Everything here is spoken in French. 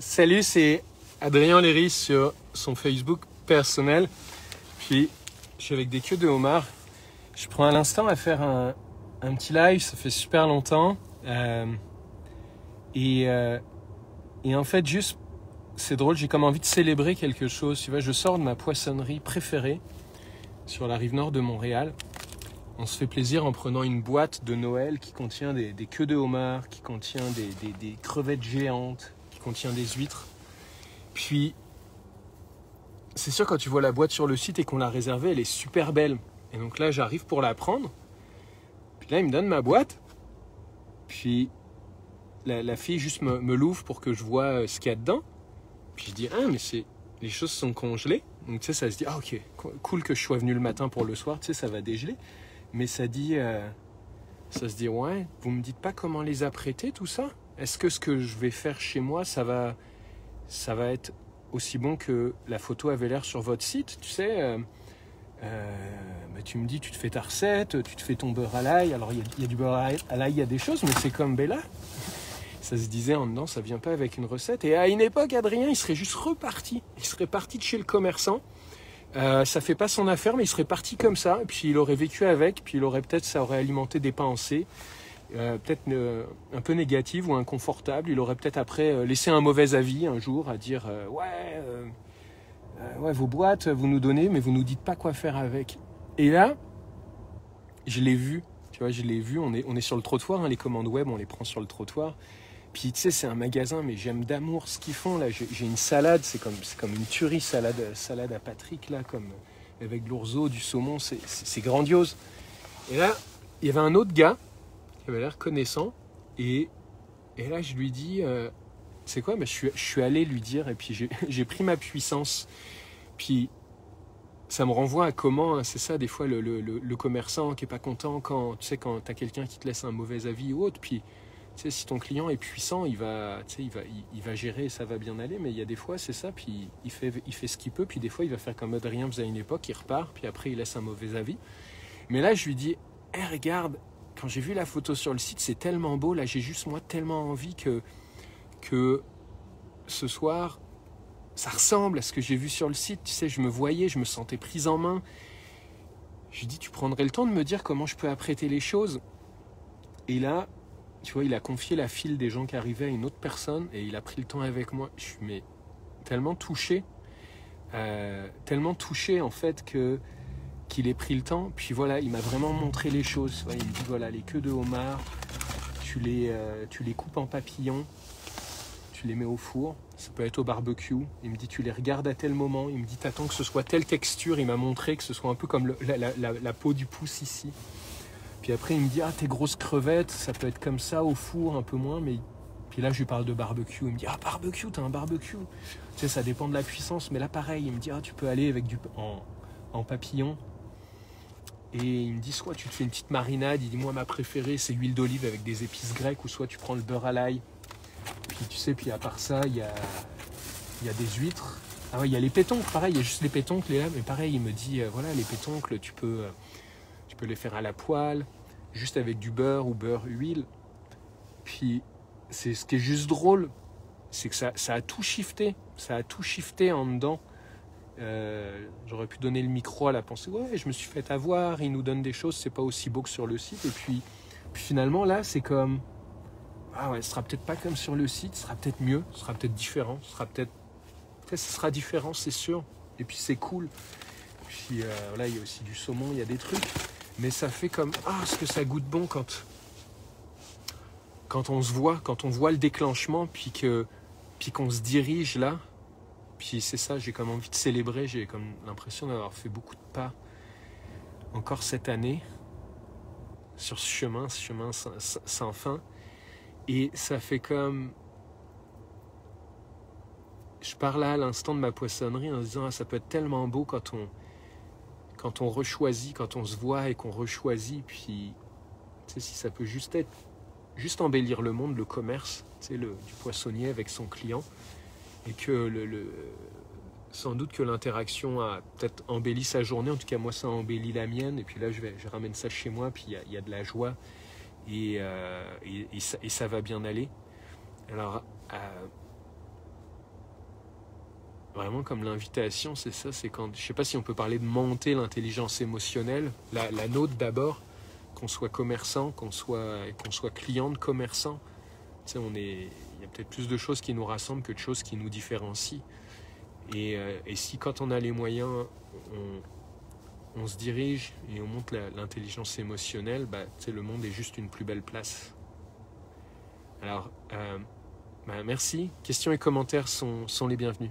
Salut, c'est Adrien Léry sur son Facebook personnel. Puis, je suis avec des queues de homard. Je prends un instant à faire un petit live, ça fait super longtemps. Et en fait, juste, c'est drôle, j'ai comme envie de célébrer quelque chose. Tu vois, je sors de ma poissonnerie préférée sur la rive nord de Montréal. On se fait plaisir en prenant une boîte de Noël qui contient des queues de homard, qui contient des crevettes géantes, qui contient des huîtres. Puis, c'est sûr, quand tu vois la boîte sur le site et qu'on l'a réservée, elle est super belle. Et donc là, j'arrive pour la prendre. Puis là, il me donne ma boîte. Puis, la fille juste me l'ouvre pour que je vois ce qu'il y a dedans. Puis je dis, ah, mais les choses sont congelées. Donc tu sais, ça se dit, ah ok, cool que je sois venu le matin pour le soir, tu sais, ça va dégeler. Mais ça se dit, ouais, vous me dites pas comment les apprêter, tout ça? Est-ce que ce que je vais faire chez moi, ça va être aussi bon que la photo avait l'air sur votre site? Tu sais, bah, tu me dis, tu te fais ta recette, tu te fais ton beurre à l'ail. Alors il y a du beurre à l'ail, il y a des choses, mais c'est comme Bella. Ça se disait en dedans, ça vient pas avec une recette. Et à une époque, Adrien, il serait juste reparti. Il serait parti de chez le commerçant. Ça fait pas son affaire, mais il serait parti comme ça. Et puis il aurait vécu avec. Puis ça aurait alimenté des pensées, peut-être un peu négatives ou inconfortables. Il aurait peut-être après laissé un mauvais avis un jour à dire ouais, vos boîtes, vous nous donnez, mais vous nous dites pas quoi faire avec. Et là, je l'ai vu. Tu vois, je l'ai vu. On est sur le trottoir. Hein, les commandes web, on les prend sur le trottoir. Puis tu sais, c'est un magasin, mais j'aime d'amour ce qu'ils font là. J'ai une salade, c'est comme une tuerie, salade à Patrick là, comme avec de l'ourzo, du saumon, c'est grandiose. Et là, il y avait un autre gars qui avait l'air connaissant, et là je lui dis, c'est quoi? Ben, je suis allé lui dire, et puis j'ai pris ma puissance. Puis ça me renvoie à comment, hein, c'est ça des fois le commerçant qui est pas content quand tu sais quand t'as quelqu'un qui te laisse un mauvais avis ou autre. Puis tu sais, si ton client est puissant, il va gérer, ça va bien aller, mais il y a des fois, c'est ça, puis il fait ce qu'il peut, puis des fois, il va faire comme Adrien faisait à une époque, il repart, puis après, il laisse un mauvais avis. Mais là, je lui dis, hey, regarde, quand j'ai vu la photo sur le site, c'est tellement beau, là, j'ai juste, moi, tellement envie que ce soir, ça ressemble à ce que j'ai vu sur le site, tu sais, je me voyais, je me sentais prise en main. Je lui dis, tu prendrais le temps de me dire comment je peux apprêter les choses? Et là, tu vois, il a confié la file des gens qui arrivaient à une autre personne et il a pris le temps avec moi. Je suis tellement touché en fait qu'il ait pris le temps. Puis voilà, il m'a vraiment montré les choses. Ouais, il me dit voilà, les queues de homard, tu les coupes en papillons, tu les mets au four. Ça peut être au barbecue. Il me dit tu les regardes à tel moment. Il me dit t'attends que ce soit telle texture. Il m'a montré que ce soit un peu comme la peau du pouce ici. Puis après, il me dit, ah, tes grosses crevettes, ça peut être comme ça au four, un peu moins. Mais puis là, je lui parle de barbecue. Il me dit, ah, barbecue, t'as un barbecue. Tu sais, ça dépend de la puissance. Mais là, pareil, il me dit, ah, tu peux aller avec en papillon. Et il me dit, soit tu te fais une petite marinade. Il dit, moi, ma préférée, c'est l'huile d'olive avec des épices grecques. Ou soit tu prends le beurre à l'ail. Puis tu sais, puis à part ça, il y a des huîtres. Ah ouais, il y a les pétoncles. Pareil, il y a juste les pétoncles là. Mais pareil, il me dit, voilà, les pétoncles, tu peux les faire à la poêle, juste avec du beurre ou beurre-huile. Puis, c'est ce qui est juste drôle, c'est que ça a tout shifté. Ça a tout shifté en dedans. J'aurais pu donner le micro à la pensée. Ouais, je me suis fait avoir, ils nous donnent des choses, c'est pas aussi beau que sur le site. Et puis finalement, là, c'est comme... Ah ouais, ce sera peut-être pas comme sur le site, ce sera peut-être mieux, ce sera peut-être différent, ce sera différent, c'est sûr. Et puis, c'est cool. Puis, là, il y a aussi du saumon, il y a des trucs. Mais ça fait comme, ah, ce que ça goûte bon quand on se voit, quand on voit le déclenchement, puis qu'on se dirige là. Puis c'est ça, j'ai comme envie de célébrer, j'ai comme l'impression d'avoir fait beaucoup de pas encore cette année sur ce chemin sans fin. Et ça fait comme... Je pars là à l'instant de ma poissonnerie en se disant, ah, ça peut être tellement beau quand on rechoisit, quand on se voit et qu'on rechoisit, puis tu sais, si ça peut juste embellir le monde, le commerce, tu sais, du poissonnier avec son client, et que sans doute que l'interaction a peut-être embelli sa journée, en tout cas moi ça a embelli la mienne, et puis là je ramène ça chez moi, puis il y a de la joie, et ça va bien aller. Alors vraiment comme l'invitation, c'est ça, c'est quand, je sais pas si on peut parler de monter l'intelligence émotionnelle, la nôtre d'abord, qu'on soit commerçant, qu'on soit client de commerçant. Tu sais, il y a peut-être plus de choses qui nous rassemblent que de choses qui nous différencient. Et si quand on a les moyens, on se dirige et on monte l'intelligence émotionnelle, bah, tu sais, le monde est juste une plus belle place. Alors, merci. Questions et commentaires sont les bienvenus.